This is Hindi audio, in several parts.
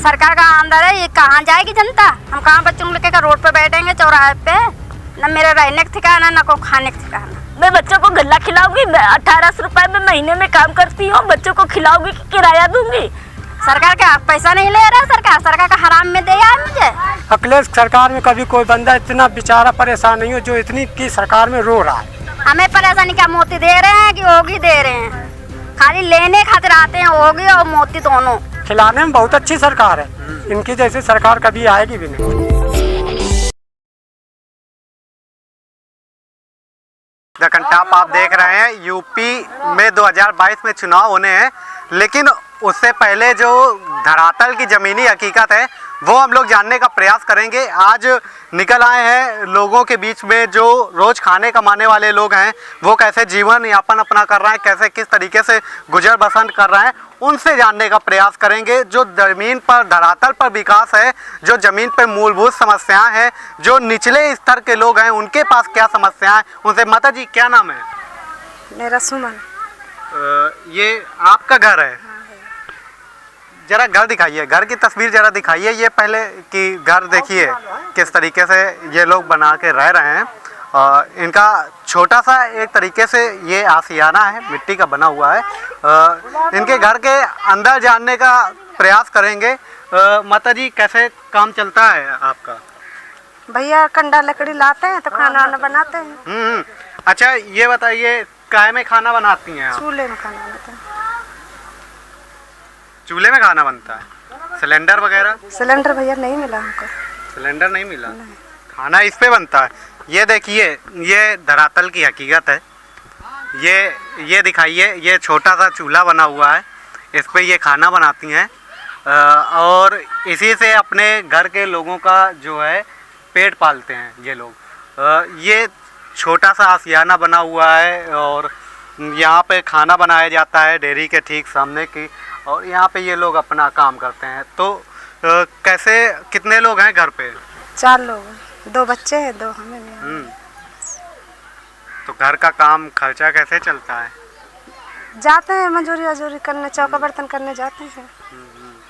सरकार का अंदर है, ये कहाँ जाएगी जनता? हम कहाँ बच्चों को लेकर रोड पे बैठेंगे चौराहे पे? न मेरे रहने का ठिकाना न को खाने का ठिकाना। मैं बच्चों को गल्ला खिलाऊंगी, 1800 रुपए में महीने में काम करती हूँ, बच्चों को खिलाऊंगी कि किराया दूंगी? सरकार क्या पैसा नहीं ले रहा? सरकार का हराम में दे है मुझे। अखिलेश सरकार में कभी कोई बंदा इतना बेचारा परेशान नहीं हो जो इतनी की सरकार में रो रहा है। हमें परेशानी क्या मोती दे रहे हैं कि होगी दे रहे हैं? खाली लेने खातिर आते हैं होगी और मोती दोनों। खिलाने में बहुत अच्छी सरकार है, इनकी जैसी सरकार कभी आएगी भी नहीं। द कंटाप आप देख रहे हैं, यूपी में 2022 में चुनाव होने हैं, लेकिन उससे पहले जो धरातल की ज़मीनी हकीकत है वो हम लोग जानने का प्रयास करेंगे। आज निकल आए हैं लोगों के बीच में, जो रोज़ खाने कमाने वाले लोग हैं वो कैसे जीवन यापन अपना कर रहे हैं, कैसे किस तरीके से गुजर बसर कर रहे हैं, उनसे जानने का प्रयास करेंगे। जो ज़मीन पर धरातल पर विकास है, जो ज़मीन पर मूलभूत समस्याएं हैं, जो निचले स्तर के लोग हैं उनके पास क्या समस्याएं, उनसे। माता जी क्या नाम है? मेरा सुमन। ये आपका घर है? जरा घर दिखाइए, घर की तस्वीर जरा दिखाइए। ये पहले की घर देखिए किस तरीके से ये लोग बना के रह रहे हैं। इनका छोटा सा एक तरीके से ये आशियाना है, मिट्टी का बना हुआ है। इनके घर के अंदर जानने का प्रयास करेंगे। माता जी कैसे काम चलता है आपका? भैया कंडा लकड़ी लाते हैं तो खाना वाना बनाते हैं। अच्छा ये बताइए, काय में खाना बनाती हैं आप? चूल्हे में खाना बनाते हैं। चूल्हे में खाना बनता है? सिलेंडर वगैरह? सिलेंडर भैया नहीं मिला हमको। सिलेंडर नहीं मिला? नहीं। खाना इस पे बनता है। ये देखिए, ये धरातल की हकीकत है। ये दिखाइए, ये छोटा सा चूल्हा बना हुआ है, इस पे ये खाना बनाती हैं और इसी से अपने घर के लोगों का जो है पेट पालते हैं ये लोग। ये छोटा सा आशियाना बना हुआ है और यहाँ पे खाना बनाया जाता है डेयरी के ठीक सामने की, और यहाँ पे ये लोग अपना काम करते हैं। तो कैसे, कितने लोग हैं घर पे? 4 लोग, 2 बच्चे हैं, 2 हमें। तो घर का काम खर्चा कैसे चलता है? जाते हैं मजूरी वजूरी करने, चौका बर्तन करने जाते हैं।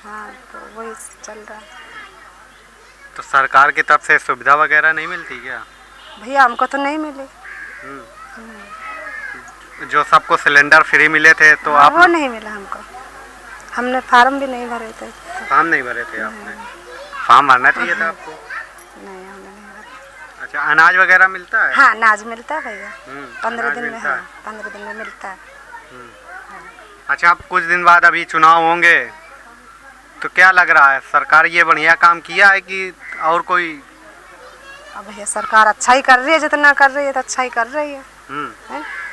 हाँ तो वही चल रहा है। तो सरकार की तरफ से सुविधा वगैरह नहीं मिलती क्या? भैया हमको तो नहीं मिली। जो सबको सिलेंडर फ्री मिले थे तो आप? वो नहीं मिला हमको, हमने फार्म भी नहीं भरे थे। फॉर्म नहीं भरे थे आपने? फॉर्म भरना चाहिए था आपको। नहीं हमने नहीं भरा। अच्छा अनाज वगैरह मिलता है? हाँ अनाज मिलता है भैया, 15 अनाज दिन में। मिलता हाँ है? 15 दिन में मिलता है। अच्छा अब कुछ दिन बाद अभी चुनाव होंगे, तो क्या लग रहा है, सरकार ये बढ़िया काम किया है कि और कोई? अब भैया सरकार अच्छा ही कर रही है, जितना कर रही है तो अच्छा ही कर रही है।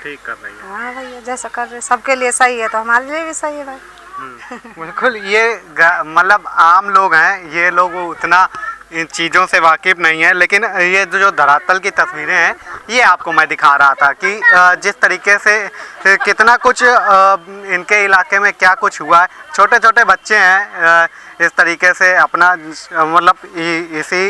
ठीक कर रही है। हाँ भैया जैसा कर रहे हैं सबके लिए सही है तो हमारे लिए भी सही है भाई। बिल्कुल। ये मतलब आम लोग हैं, ये लोग उतना इन चीज़ों से वाकिफ़ नहीं है, लेकिन ये जो धरातल की तस्वीरें हैं ये आपको मैं दिखा रहा था कि जिस तरीके से कितना कुछ इनके इलाके में क्या कुछ हुआ है। छोटे छोटे बच्चे हैं, इस तरीके से अपना मतलब इसी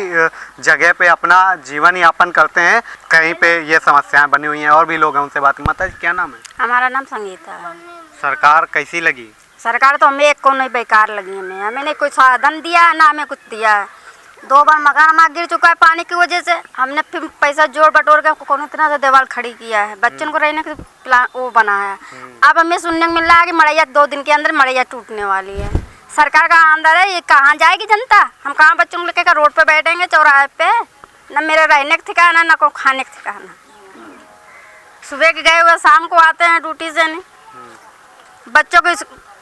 जगह पे अपना जीवन यापन करते हैं। कहीं पे ये समस्याएं बनी हुई हैं। और भी लोग हैं, उनसे बात। माता जी क्या नाम है? हमारा नाम संगीता है। सरकार कैसी लगी? सरकार तो हमें एक को नहीं बेकार लगी। हमें नहीं कोई साधन दिया है, ना हमें कुछ दिया है। 2 बार मकान हमारा गिर चुका है पानी की वजह से। हमने फिर पैसा जोड़ बटोर के कौन इतना सा दीवार खड़ी किया है, बच्चों को रहने का प्लान वो बनाया है। अब हमें सुनने को मिल रहा है कि मड़ैया 2 दिन के अंदर मड़ैया टूटने वाली है। सरकार का अंदर है, ये कहाँ जाएगी जनता? हम कहाँ बच्चों को लेकर रोड पे बैठेंगे चौराहे पे? न मेरे रहने का ठिकाना न को खाने का ठिकाना। सुबह के गए हुए शाम को आते हैं ड्यूटी से। नहीं बच्चों को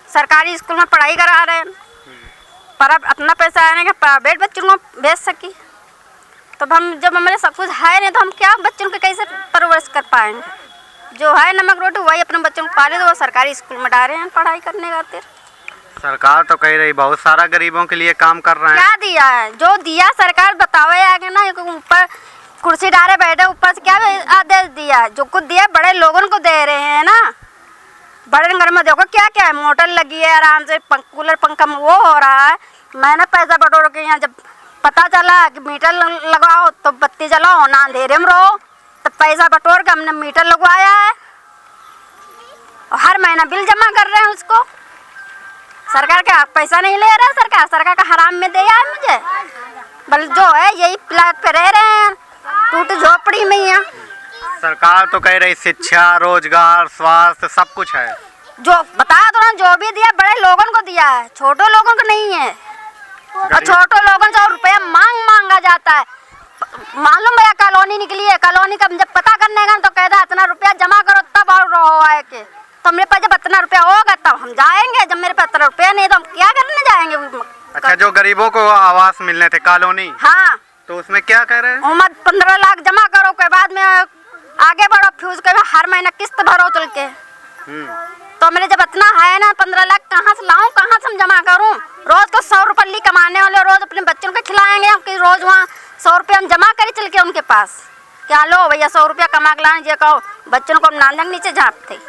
सरकारी स्कूल में पढ़ाई करा रहे हैं, पर अब अपना पैसा आने का प्राइवेट बच्चों को भेज सकी। तो हम जब हमारे सब कुछ है नहीं तो हम क्या बच्चों को कैसे परवरिश कर पाएंगे? जो है नमक रोटी वही अपने बच्चों को पाले, तो वो सरकारी स्कूल में डाले हैं पढ़ाई करने खातिर। सरकार तो कह रही बहुत सारा गरीबों के लिए काम कर रहे हैं। क्या दिया है? जो दिया सरकार बतावे आगे ना, ऊपर कुर्सी डाले बैठे, ऊपर से क्या आदेश दिया है? जो कुछ दिया बड़े लोगों को दे रहे हैं ना। बड़े घर में देखो क्या क्या है, मोटर लगी है आराम से, कूलर पंखा में वो हो रहा है। मैंने पैसा बटोर के यहाँ जब पता चला कि मीटर लगाओ तो बत्ती जलाओ ना अंधेरे में रहो, तो पैसा बटोर के हमने मीटर लगवाया है और हर महीना बिल जमा कर रहे हैं उसको। सरकार क्या पैसा नहीं ले रहा, सरकार का हराम में दिया है मुझे। बल जो है यही प्लाट पे रह रहे हैं, टूटी झोपड़ी में ही है। सरकार तो कह रही शिक्षा, रोजगार, स्वास्थ्य सब कुछ है। जो बता दो ना, जो भी दिया बड़े लोगों को दिया है, छोटो लोगों को नहीं है। और छोटो लोगों से रुपया मांगा जाता है। मालूम भैया कॉलोनी निकली है, कॉलोनी का जब पता करने का तो कहता इतना रुपया जमा करो तब और रहो आए के। तो मेरे पास जब इतना रुपया होगा तब हम जाएंगे, जब मेरे पास इतना रुपया नहीं तो हम क्या करने जाएंगे। अच्छा, जो गरीबों को आवास मिलने थे कॉलोनी, हाँ, तो उसमें क्या कह रहे हैं? उम्र 15 लाख जमा करो के बाद में आगे बढ़ो, फिर उसके बाद हर महीना किस्त भरो चल के। तो मेरे जब इतना है ना 15 लाख कहाँ से लाऊं, कहाँ से हम जमा करूं? रोज तो 100 रुपये कमाने वाले रोज अपने बच्चों को खिलाएंगे हम कि रोज वहाँ 100 रुपये हम जमा करें चल के उनके पास। क्या लो भैया 100 रुपया कमा के लाने, कहो बच्चों को नालंग नीचे झाँपते।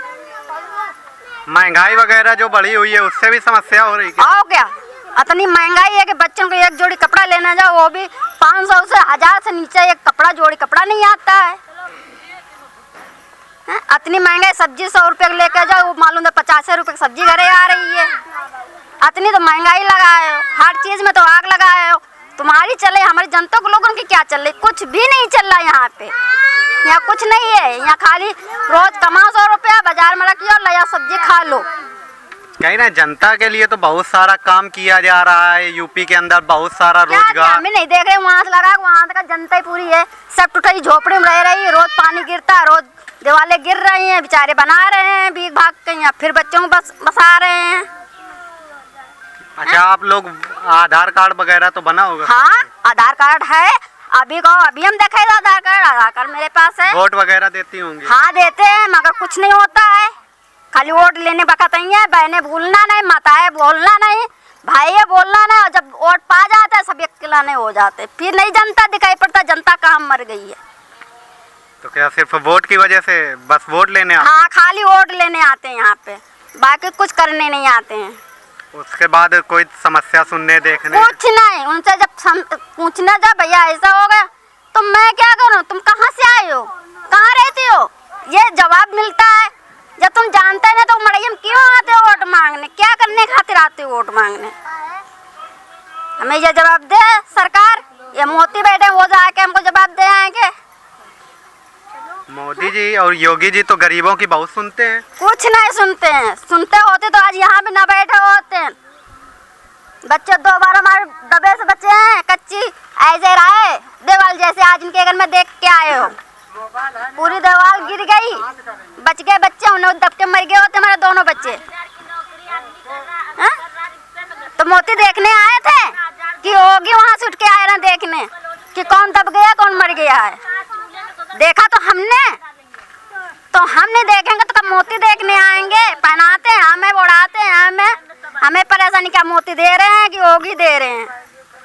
महंगाई वगैरह जो बढ़ी हुई है उससे भी समस्या हो रही है आओ क्या? इतनी महंगाई है कि बच्चों को एक जोड़ी कपड़ा लेना जाओ वो भी 500 से 1000 से नीचे एक जोड़ी कपड़ा नहीं आता है। इतनी महंगाई, सब्जी 100 रुपये लेके जाओ वो मालूम है 50 रुपये की सब्जी घरे आ रही है। इतनी तो महंगाई लगाए हो, हर चीज में तो आग लगाए हो। तुम्हारी चले, हमारी जनता को लोगों की क्या चल रही? कुछ भी नहीं चल रहा यहाँ पे। यहाँ कुछ नहीं है, यहाँ खाली रोज कमाओ 100 रुपया, बाजार में रखियो, लया सब्जी खा लो। कहीं ना जनता के लिए तो बहुत सारा काम किया जा रहा है। यूपी के अंदर बहुत सारा रोजगार हमें नहीं देख रहे, वहाँ से लगा वहाँ तक जनता ही पूरी है, सब टूटी झोपड़ी में रह रही है। रोज पानी गिरता है, रोज दीवारें गिर रही हैं, बेचारे बना रहे हैं भीग भाग के, या फिर बच्चों को बसा रहे हैं। अच्छा, आप लोग आधार कार्ड वगैरह तो बना होगा? हाँ, आधार कार्ड है। अभी हम देखे आधार कार्ड मेरे पास है। वोट वगैरह देती होंगी? हाँ देते हैं, मगर कुछ नहीं होता है। खाली वोट लेने बकत ही है। बहने भूलना नहीं, माताएं बोलना नहीं, भाई बोलना नहीं, और जब वोट पा जाता है सब अकेलाने हो जाते, फिर नहीं जनता दिखाई पड़ता, जनता कहाँ मर गई है। तो क्या सिर्फ वोट की वजह से बस वोट लेने आते? हाँ, खाली वोट लेने आते हैं यहाँ पे, बाकी कुछ करने नहीं आते हैं। उसके बाद कोई समस्या सुनने देखने? कुछ नहीं। उनसे जब पूछना जा भैया ऐसा हो गया तो मैं क्या करूँ, तुम कहाँ से आए हो, कहाँ रहते हो, ये जवाब मिलता है। जब तुम जानते नहीं तो मड़ैया में क्यों आते हो वोट मांगने, क्या करने खातिर आते हो वोट मांगने? हमें ये जवाब दे सरकार। ये मोदी बैठे वो जाके हमको जवाब दे आएंगे। मोदी जी और योगी जी तो गरीबों की बहुत सुनते हैं। कुछ नहीं सुनते हैं, सुनते होते तो आज यहाँ पे ना बैठे होते। बच्चे 2 बार हमारे दबे से बच्चे हैं, कच्ची ऐसे रहे देवाल जैसे, आज इनके घर में देख के आए हो, पूरी दीवार गिर गई, बच गए बच्चे, उन्हें दब के मर गए होते हमारे दोनों बच्चे। तो मोती देखने आए थे कि होगी, वहां से उठ के आए ना देखने कि कौन दब गया कौन मर गया है। देखा तो हमने, तो हम नहीं देखेंगे तो कब मोती देखने आएंगे? पहनाते हैं हमें, उड़ाते हैं हमें परेशानी क्या मोती दे रहे हैं कि होगी दे रहे हैं?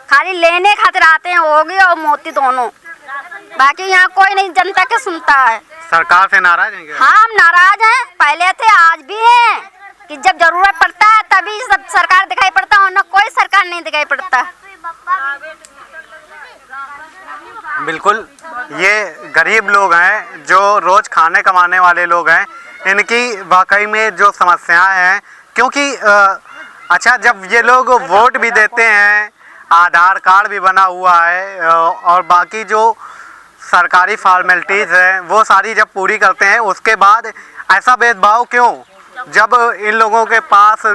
खाली लेने खातिर आते हैं होगी और मोती दोनों, बाकी यहाँ कोई नहीं जनता के सुनता है। सरकार से नाराज हैं? हाँ, हम नाराज हैं, पहले थे आज भी हैं कि जब जरूरत पड़ता है तभी सब सरकार दिखाई पड़ता है, वरना कोई सरकार नहीं दिखाई पड़ता। बिल्कुल, ये गरीब लोग हैं जो रोज खाने कमाने वाले लोग हैं, इनकी वाकई में जो समस्याएं हैं, क्योंकि अच्छा जब ये लोग वोट भी देते हैं, आधार कार्ड भी बना हुआ है और बाकी जो सरकारी फॉर्मेलिटीज़ हैं वो सारी जब पूरी करते हैं, उसके बाद ऐसा भेदभाव क्यों? जब इन लोगों के पास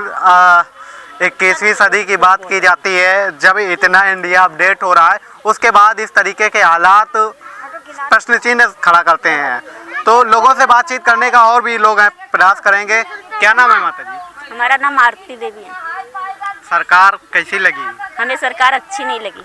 21वीं सदी की बात की जाती है, जब इतना इंडिया अपडेट हो रहा है, उसके बाद इस तरीके के हालात प्रश्न चिन्ह खड़ा करते हैं। तो लोगों से बातचीत करने का और भी लोग हैं, प्रयास करेंगे। क्या नाम है माता जी? हमारा नाम आरती देवी है। सरकार कैसी लगी? हमें सरकार अच्छी नहीं लगी,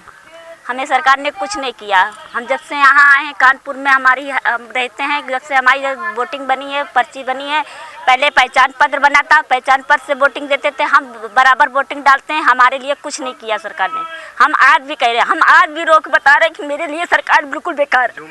हमें सरकार ने कुछ नहीं किया। हम जब से यहाँ आए हैं कानपुर में, हमारी रहते हैं, जब से हमारी वोटिंग बनी है, पर्ची बनी है, पहले पहचान पत्र बना था, पहचान पत्र से वोटिंग देते थे, हम बराबर वोटिंग डालते हैं। हमारे लिए कुछ नहीं किया सरकार ने। हम आज भी कह रहे हैं, हम आज भी रोक बता रहे हैं कि मेरे लिए सरकार बिल्कुल बेकार है,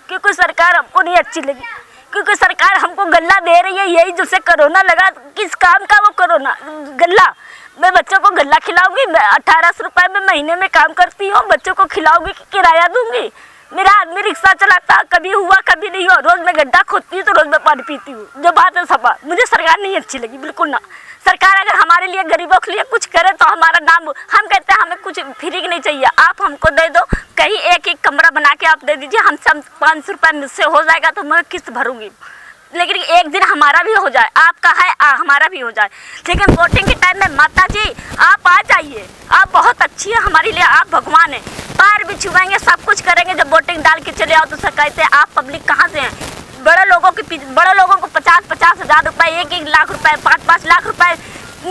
क्योंकि सरकार हमको नहीं अच्छी लगी, क्योंकि सरकार हमको गल्ला दे रही है। यही जब से कोरोना लगा, किस काम का वो कोरोना गल्ला? मैं बच्चों को गल्ला खिलाऊंगी, मैं 1800 रुपये में महीने में काम करती हूँ, बच्चों को खिलाऊंगी कि किराया दूंगी? मेरा आदमी रिक्शा चलाता, कभी हुआ कभी नहीं हुआ, रोज मैं गड्ढा खोदती हूँ तो रोज मैं पानी पीती हूँ। जो बात है सफा, मुझे सरकार नहीं अच्छी लगी बिल्कुल ना। सरकार अगर हमारे लिए गरीबों के लिए कुछ करे तो हमारा नाम, हम कहते हैं हमें कुछ फ्री नहीं चाहिए, आप हमको दे दो, कहीं एक एक कमरा बना के आप दे दीजिए, हम सब 500 रुपये मुझसे हो जाएगा तो मैं किस्त भरूंगी, लेकिन एक दिन हमारा भी हो जाए, आपका है हमारा भी हो जाए। लेकिन वोटिंग के टाइम में माता जी आप आ जाइए, आप बहुत अच्छी है हमारे लिए, आप भगवान हैं, पैर भी छुएंगे, सब कुछ करेंगे। जब वोटिंग डाल के चले आओ तो सर कहते हैं आप पब्लिक कहाँ से हैं। बड़े लोगों को 50-50 हज़ार रुपये, 1-1 लाख रुपए, 5-5 लाख रुपए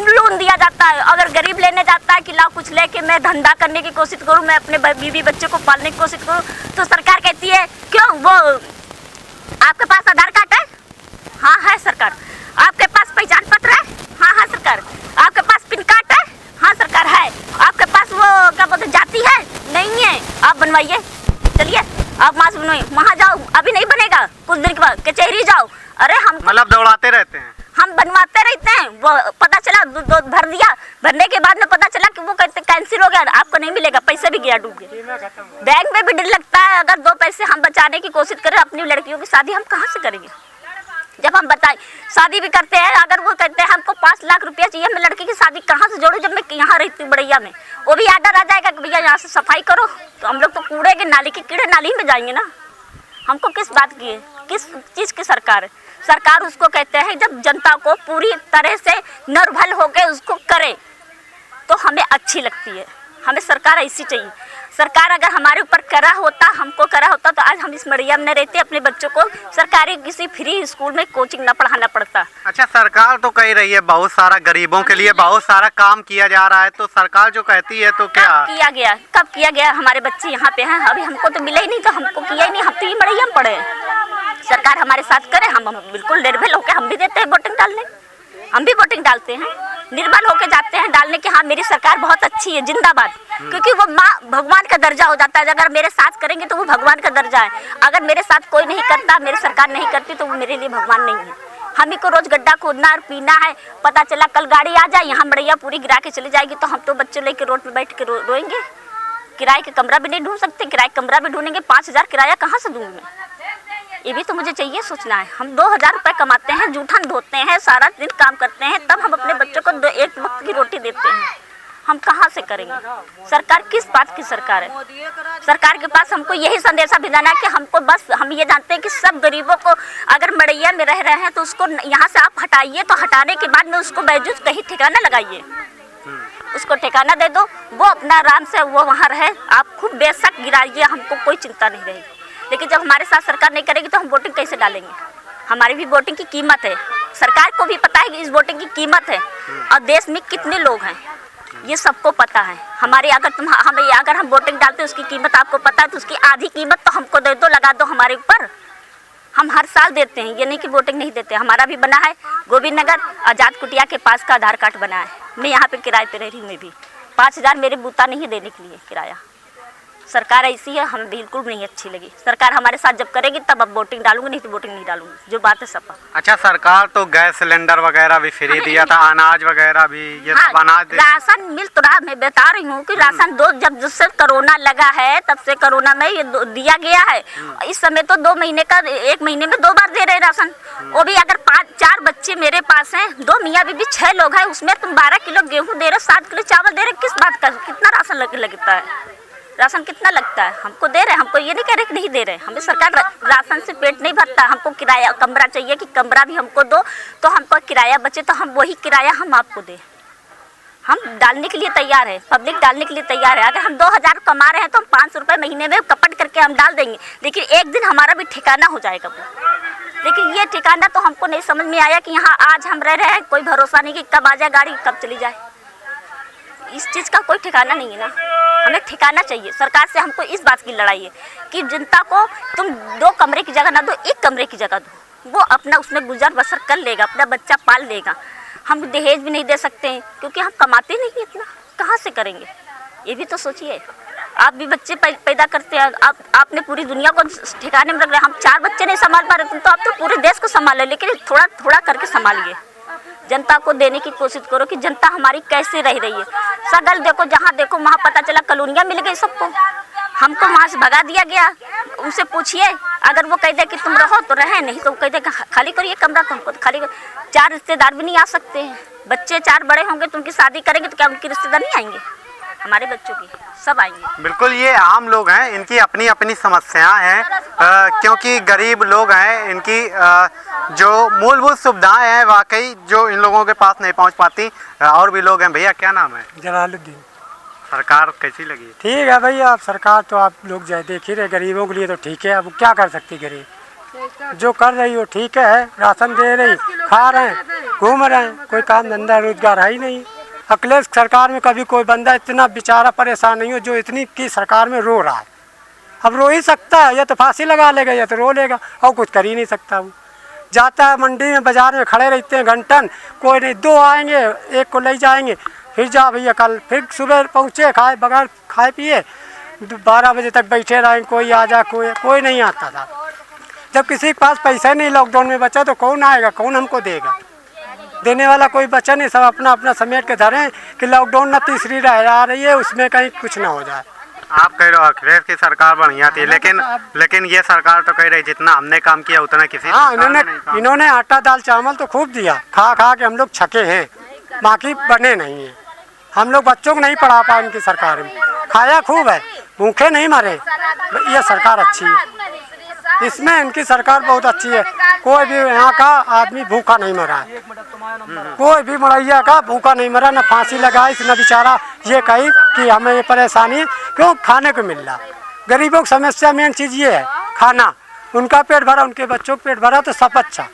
लोन दिया जाता है। अगर गरीब लेने जाता है कि लाओ कुछ लेके मैं धंधा करने की कोशिश करूँ, मैं अपने बीवी बच्चे को पालने की कोशिश करूँ, तो सरकार कहती है क्यों वो आपके पास आधार कार्ड है? हाँ है सरकार। आपके पास पहचान पत्र है? हाँ हाँ सरकार। आपके पास पिन कार्ड है? हाँ सरकार है। आपके पास वो क्या बोलते जाति है? नहीं है, आप बनवाइए, चलिए आप वहाँ से बनवाइए, वहाँ जाओ, अभी नहीं बनेगा, कुछ दिन के बाद कचहरी जाओ। अरे हम मतलब दौड़ाते रहते हैं, हम बनवाते रहते हैं। वो पता चला भर दिया, भरने के बाद में पता चला कि वो कहते कैंसिल हो गया, आपको नहीं मिलेगा, पैसा भी गया, डूब गया। बैंक में भी डर लगता है, अगर 2 पैसे हम बचाने की कोशिश करें, अपनी लड़कियों की शादी हम कहाँ से करेंगे? जब हम बताएं शादी भी करते हैं, अगर वो कहते हैं हमको 5 लाख रुपया चाहिए, मैं लड़की की शादी कहाँ से जोड़ूं जब मैं यहाँ रहती हूँ बड़ैया में? वो भी आर्डर आ जाएगा कि भैया यहाँ से सफाई करो, तो हम लोग तो कूड़े के नाली के कीड़े नाली में जाएंगे ना। हमको किस बात की है, किस चीज़ की सरकार है? सरकार उसको कहते हैं जब जनता को पूरी तरह से निर्भर होकर उसको करे तो हमें अच्छी लगती है। हमें सरकार ऐसी चाहिए। सरकार अगर हमारे ऊपर करा होता, हमको करा होता, तो आज हम इस मड़ैया में रहते, अपने बच्चों को सरकारी किसी फ्री स्कूल में कोचिंग ना पढ़ाना पड़ता। अच्छा, सरकार तो कह रही है बहुत सारा गरीबों के लिए बहुत सारा काम किया जा रहा है, तो सरकार जो कहती है तो क्या कब किया गया? हमारे बच्चे यहाँ पे हैं, अभी हमको तो मिला ही नहीं, तो हमको किया ही नहीं, हम तो ये मड़ैया में पड़े हैं। सरकार हमारे साथ करे, हम बिल्कुल निर्भर होकर हम भी देते हैं वोटिंग डालने, हम भी वोटिंग डालते हैं, निर्बल होके जाते हैं डालने के। हाँ मेरी सरकार बहुत अच्छी है, जिंदाबाद, क्योंकि वो माँ भगवान का दर्जा हो जाता है। अगर मेरे साथ करेंगे तो वो भगवान का दर्जा है, अगर मेरे साथ कोई नहीं करता, मेरी सरकार नहीं करती, तो वो मेरे लिए भगवान नहीं है। हम ही को रोज गड्ढा खोदना और पीना है, पता चला कल गाड़ी आ जाए यहाँ मड़ैया पूरी गिरा के चली जाएगी, तो हम तो बच्चे लेके रोड पे बैठ के रोएंगे। किराए का कमरा भी नहीं ढूंढ सकते, किराए कमरा भी ढूंढेंगे, 5000 किराया कहाँ से दूंगी मैं? ये भी तो मुझे चाहिए सोचना है। हम 2000 रुपये कमाते हैं, जूठन धोते हैं, सारा दिन काम करते हैं, तब हम अपने बच्चों को 1 वक्त की रोटी देते हैं। हम कहाँ से करेंगे? सरकार किस बात की सरकार है? सरकार के पास हमको यही संदेशा भेजना है कि हमको बस हम ये जानते हैं कि सब गरीबों को अगर मड़ैया में रह रहे हैं तो उसको यहाँ से आप हटाइए, तो हटाने के बाद में उसको बैजूस कहीं ठिकाना लगाइए, उसको ठिकाना दे दो, वो अपना आराम से वो वहाँ रहे। आप खूब बेशक गिराइए, हमको कोई चिंता नहीं रहेगी, लेकिन जब हमारे साथ सरकार नहीं करेगी तो हम वोटिंग कैसे डालेंगे? हमारी भी वोटिंग की कीमत है, सरकार को भी पता है कि इस वोटिंग की कीमत है, और देश में कितने लोग हैं ये सबको पता है। हमारे अगर हम वोटिंग डालते हैं उसकी कीमत आपको पता है, तो उसकी आधी कीमत तो हमको दे दो, लगा दो हमारे ऊपर। हम हर साल देते हैं, ये नहीं कि वोटिंग नहीं देते। हमारा भी बना है गोविंद नगर आज़ाद कुटिया के पास का आधार कार्ड बना है, मैं यहाँ पे किराए पे रह रही हूँ। मैं भी 5000 मेरे बूता नहीं देने के लिए किराया। सरकार ऐसी है, हमें बिल्कुल नहीं अच्छी लगी। सरकार हमारे साथ जब करेगी तब अब वोटिंग डालूंगी, नहीं तो वोटिंग नहीं डालूंगी, जो बात है सब। अच्छा, सरकार तो गैस सिलेंडर वगैरह भी फ्री दिया था, अनाज वगैरह भी, ये सब अनाज राशन मिल तो रहा। मैं बता रही हूँ कि राशन जब से कोरोना लगा है तब से कोरोना में ये दिया गया है। इस समय तो 2 महीने का, 1 महीने में 2 बार दे रहे राशन। वो भी अगर 5-4 बच्चे मेरे पास हैं, 2 मियाँ बीबी 6 लोग हैं, उसमें तुम 12 किलो गेहूँ दे रहे, 7 किलो चावल दे रहे, किस बात का? कितना राशन लगता है? राशन कितना लगता है? हमको दे रहे हैं, हमको ये नहीं कह रहे कि नहीं दे रहे। हमें सरकार राशन से पेट नहीं भरता। हमको किराया कमरा चाहिए कि कमरा भी हमको दो, तो हमको किराया बचे तो हम वही किराया हम आपको दें। हम डालने के लिए तैयार है, पब्लिक डालने के लिए तैयार है। अगर हम 2000 कमा रहे हैं तो हम 500 रुपये महीने में कपट करके हम डाल देंगे, लेकिन एक दिन हमारा भी ठिकाना हो जाएगा वो। लेकिन ये ठिकाना तो हमको नहीं समझ में आया कि यहाँ आज हम रह रहे हैं, कोई भरोसा नहीं कि कब आ जाए गाड़ी, कब चली जाए। इस चीज़ का कोई ठिकाना नहीं है ना, हमें ठिकाना चाहिए। सरकार से हमको इस बात की लड़ाई है कि जनता को तुम 2 कमरे की जगह ना दो, 1 कमरे की जगह दो, वो अपना उसमें गुजर बसर कर लेगा, अपना बच्चा पाल लेगा। हम दहेज भी नहीं दे सकते हैं क्योंकि हम कमाते नहीं इतना, कहाँ से करेंगे? ये भी तो सोचिए। आप भी बच्चे पैदा करते हैं, आपने पूरी दुनिया को ठिकाने में रख रहे। हम 4 बच्चे नहीं संभाल पा रहे, तो आप तो पूरे देश को संभाले, लेकिन थोड़ा थोड़ा करके संभालिए। जनता को देने की कोशिश करो कि जनता हमारी कैसे रह रही है। सगल देखो, जहाँ देखो वहाँ पता चला कॉलोनियाँ मिल गई सबको। हमको वहाँ से भगा दिया गया। उनसे पूछिए, अगर वो कह दे कि तुम रहो तो रहे, नहीं तो कह दे खाली करिए कमरा, तुमको खाली 4 रिश्तेदार भी नहीं आ सकते हैं। बच्चे 4 बड़े होंगे तो उनकी शादी करेंगे तो क्या उनके रिश्तेदार नहीं आएंगे? हमारे बच्चों की सब आएंगे। बिल्कुल, ये आम लोग हैं, इनकी अपनी अपनी समस्याएं हैं, क्योंकि गरीब लोग हैं, इनकी जो मूलभूत सुविधाएं हैं वाकई जो इन लोगों के पास नहीं पहुंच पाती। और भी लोग हैं। भैया क्या नाम है? जलालुद्दीन। सरकार कैसी लगी? ठीक है भैया, अब सरकार तो आप लोग देख ही रहे, गरीबों के लिए तो ठीक है। अब क्या कर सकती गरीब, जो कर रही हो ठीक है, राशन दे रही, खा रहे हैं, घूम रहे हैं, कोई काम धंधा रोजगार है ही नहीं। अखिलेश सरकार में कभी कोई बंदा इतना बेचारा परेशान नहीं हो जो इतनी की सरकार में रो रहा है। अब रो ही सकता है, या तो फांसी लगा लेगा या तो रो लेगा, और कुछ कर ही नहीं सकता। वो जाता है मंडी में, बाजार में खड़े रहते हैं घंटन, कोई नहीं, 2 आएंगे, 1 को ले जाएंगे, फिर जा भैया कल, फिर सुबह पहुँचे खाए बगैर खाए पिए 12 बजे तक बैठे रहें, कोई आ जा, कोई नहीं आता था। जब किसी के पास पैसा नहीं लॉकडाउन में बचा तो कौन आएगा, कौन हमको देगा? देने वाला कोई बचा नहीं, सब अपना अपना समेट के धरें कि लॉकडाउन न तीसरी आ रही है, उसमें कहीं कुछ ना हो जाए। आप कह रहे हो अखिलेश की सरकार बढ़िया थी, लेकिन ये सरकार तो कह रही जितना हमने काम किया उतना किसी। हाँ, इन्होंने आटा दाल चावल तो खूब दिया, खा खा के हम लोग छके हैं, बाकी बने नहीं हैं। हम लोग बच्चों को नहीं पढ़ा पाए इनकी सरकार में, खाया खूब है, भूखे नहीं मरे। ये सरकार अच्छी है, इसमें इनकी सरकार बहुत अच्छी है। कोई भी यहाँ का आदमी भूखा नहीं मरा है, कोई भी मरैया का भूखा नहीं मरा, न फांसी लगाई, न बेचारा ये कही कि हमें ये परेशानी है, क्यों खाने को मिल रहा। गरीबों की समस्या मेन चीज़ ये है, खाना। उनका पेट भरा, उनके बच्चों का पेट भरा तो सब अच्छा,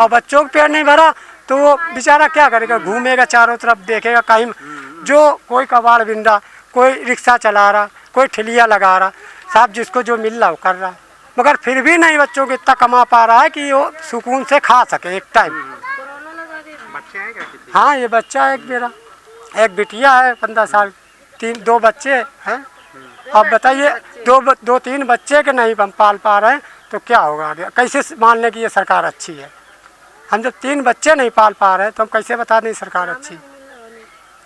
और बच्चों का पेट नहीं भरा तो वो बेचारा क्या करेगा? घूमेगा चारों तरफ, देखेगा कहीं जो कोई कबाड़ बिन रहा, कोई रिक्शा चला रहा, कोई ठेलिया लगा रहा, साहब जिसको जो मिल रहा वो कर रहा है, मगर फिर भी नहीं बच्चों को इतना कमा पा रहा है कि वो सुकून से खा सके एक टाइम। बच्चे हैं क्या? हाँ, ये बच्चा है मेरा, एक बिटिया है 15 साल, 2 बच्चे हैं। अब बताइए, 2-3 बच्चे के नहीं हम पाल पा रहे हैं तो क्या होगा आगे? कैसे मान लें कि ये सरकार अच्छी है? हम जब 3 बच्चे नहीं पाल पा रहे तो हम कैसे बता दें सरकार अच्छी?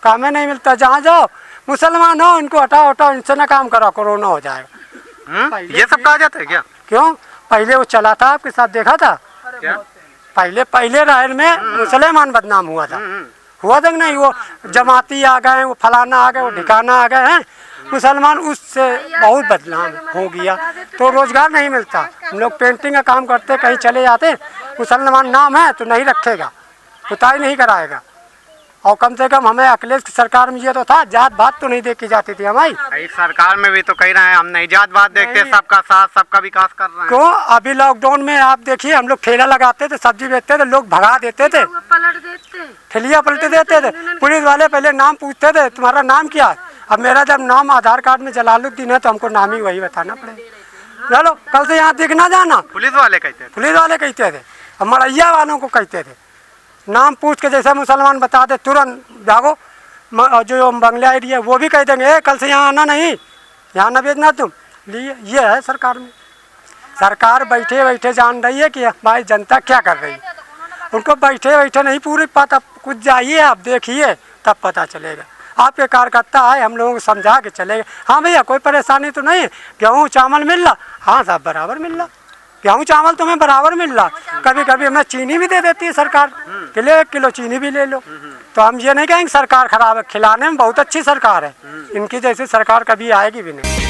काम नहीं मिलता, जहाँ जाओ मुसलमान हो इनको हटाओ, इनसे ना काम करो, कोरोना हो जाएगा। ये सब कहा जाता है क्या? क्यों? पहले वो चला था, आपके साथ देखा था क्या? पहले राहर में मुसलमान बदनाम हुआ था कि नहीं? वो जमाती आ गए, वो फलाना आ गए, वो ठिकाना आ गए हैं, मुसलमान उससे बहुत बदनाम हो गया, तो रोजगार नहीं मिलता। हम लोग पेंटिंग का काम करते, कहीं चले जाते, मुसलमान नाम है तो नहीं रखेगा, पुताई नहीं कराएगा। और कम से कम हमें अखिलेश की सरकार में ये तो था, जात बात तो नहीं देखी जाती थी हमारी। इस सरकार में भी तो कह रहे हैं हम नहीं जात बात देखते, सबका साथ सबका विकास कर रहे हैं। क्यों? अभी लॉकडाउन में आप देखिए, हम लोग ठेला लगाते थे, सब्जी बेचते थे, लोग भगा देते थे, ठेलिया पलट देते थे। पुलिस वाले पहले नाम पूछते थे, तुम्हारा नाम क्या है? अब मेरा जब नाम आधार कार्ड में जलालुद्दीन है तो हमको नाम ही वही बताना पड़ेगा। चलो कल से यहाँ दिख ना जाना, पुलिस वाले कहते थे, अब मरैया वालों को कहते थे, नाम पूछ के जैसे मुसलमान बता दे तुरंत भागो। जो बंगला एरिया वो भी कह देंगे कल से यहाँ आना नहीं, यहाँ ना भेजना तुम। ये है सरकार में, सरकार बैठे बैठे जान रही है कि हमारी जनता क्या कर रही है। उनको बैठे बैठे नहीं पूरी पता, कुछ जाइए आप देखिए तब पता चलेगा। आपके कार्यकर्ता है, हम लोगों को समझा के चलेगा। हाँ भैया कोई परेशानी तो नहीं है, गेहूँ चावल मिल रहा, हाँ साहब बराबर मिल रहा, गेहूँ चावल तुम्हें बराबर मिल रहा। कभी कभी हमें चीनी भी दे देती है सरकार, कि ले 1 किलो चीनी भी ले लो। तो हम ये नहीं कहेंगे सरकार खराब है, खिलाने में बहुत अच्छी सरकार है, इनकी जैसी सरकार कभी आएगी भी नहीं।